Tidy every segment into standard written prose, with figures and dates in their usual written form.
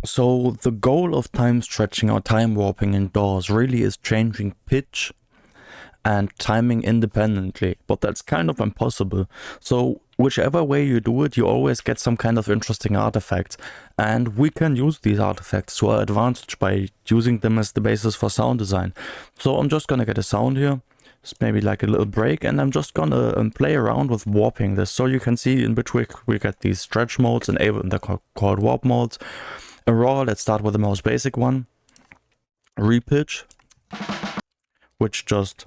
So the goal of time stretching or time warping in DAWs really is changing pitch and timing independently, but that's kind of impossible. So whichever way you do it, you always get some kind of interesting artifacts, and we can use these artifacts to our advantage by using them as the basis for sound design. So I'm just gonna get a sound here, it's maybe like a little break, and I'm just gonna play around with warping this. So you can see in between we get these stretch modes and they're called warp modes. A raw, let's start with the most basic one, repitch, which just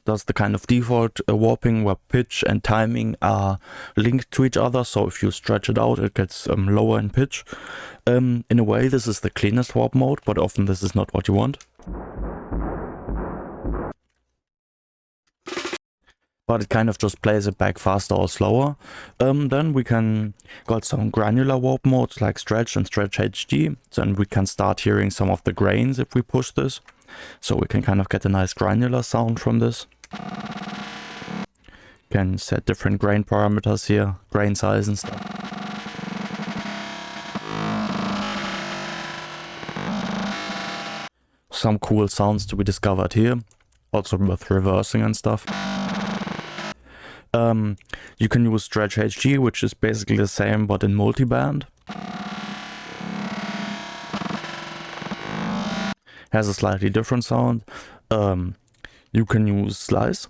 does the kind of default warping where pitch and timing are linked to each other. So if you stretch it out, it gets lower in pitch. In a way, this is the cleanest warp mode, but often this is not what you want. But it kind of just plays it back faster or slower. Then we got some granular warp modes like stretch and stretch HD. Then we can start hearing some of the grains if we push this. So we can kind of get a nice granular sound from this. Can set different grain parameters here, grain size and stuff. Some cool sounds to be discovered here, also with reversing and stuff. You can use stretch HG, which is basically the same but in multiband. Has a slightly different sound. You can use slice,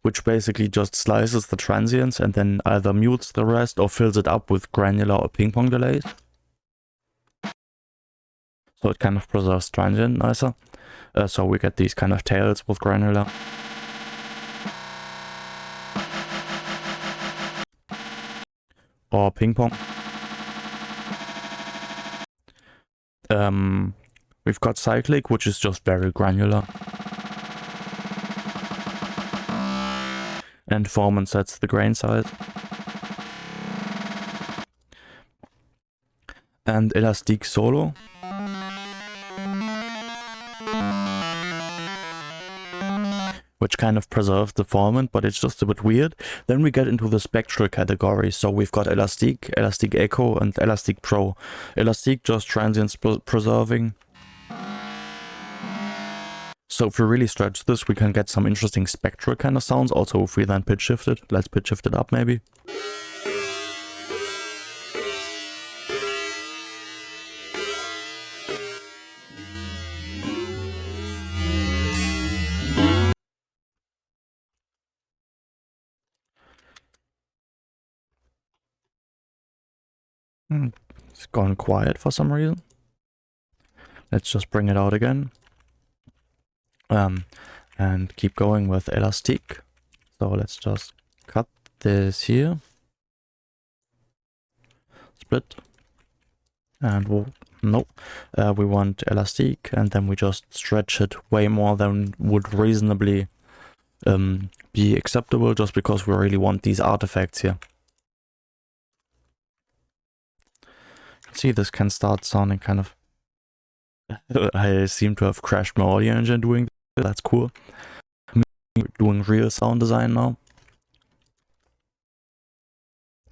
which basically just slices the transients and then either mutes the rest or fills it up with granular or ping pong delays. So it kind of preserves transient nicer. So we get these kind of tails with granular. Or ping pong. We've got cyclic, which is just very granular. And Foreman sets the grain size. And elastic solo. Which kind of preserves the formant, but it's just a bit weird. Then we get into the spectral category. So we've got elastic, elastic echo, and elastic pro. Elastic just transients preserving. So if we really stretch this, we can get some interesting spectral kind of sounds. Also, if we then pitch shift it, let's pitch shift it up maybe. It's gone quiet for some reason. Let's just bring it out again. And keep going with elastic. So let's just cut this here. Split. And we want elastic, and then we just stretch it way more than would reasonably be acceptable, just because we really want these artifacts here. See, this can start sounding kind of... I seem to have crashed my audio engine doing this. That's cool. I'm doing real sound design now.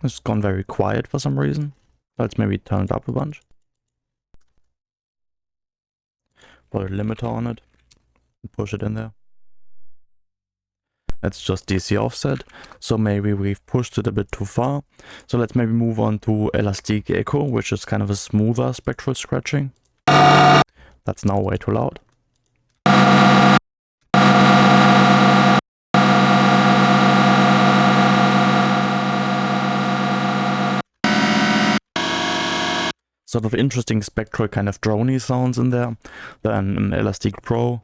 It's gone very quiet for some reason. Let's maybe turn it up a bunch. Put a limiter on it and push it in there. That's just DC offset, so maybe we've pushed it a bit too far. So let's maybe move on to elastic echo, which is kind of a smoother spectral scratching. That's now way too loud. Sort of interesting spectral kind of droney sounds in there. Then elastic pro.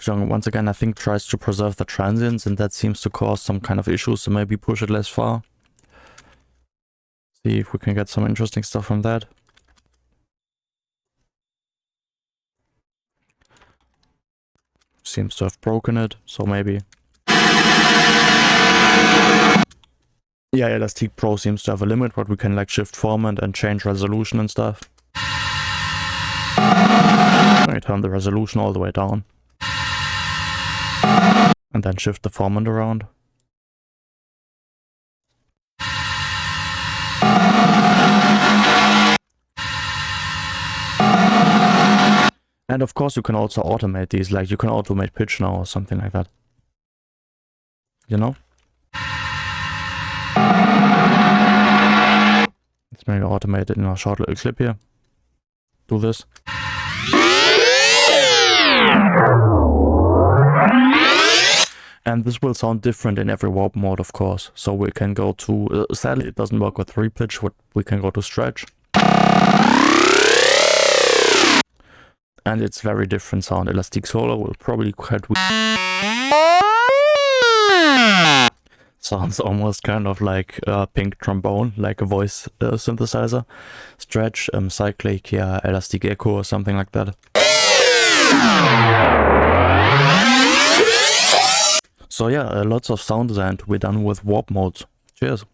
Once again, I think tries to preserve the transients, and that seems to cause some kind of issues, so maybe push it less far. See if we can get some interesting stuff from that. Seems to have broken it, so maybe. Yeah, Elastic Pro seems to have a limit, but we can like shift format and change resolution and stuff. I turn the resolution all the way down. And then shift the formant around. And of course you can also automate these, like you can automate pitch now or something like that. You know? Let's maybe automate it in a short little clip here. Do this. And this will sound different in every warp mode, of course. So we can go to, sadly it doesn't work with repitch, but we can go to stretch. And it's very different sound. Elastic Solar will probably quite sounds almost kind of like a pink trombone, like a voice synthesizer. Stretch, cyclic, yeah, elastic echo or something like that. So yeah, lots of sound design to be done with warp modes. Cheers.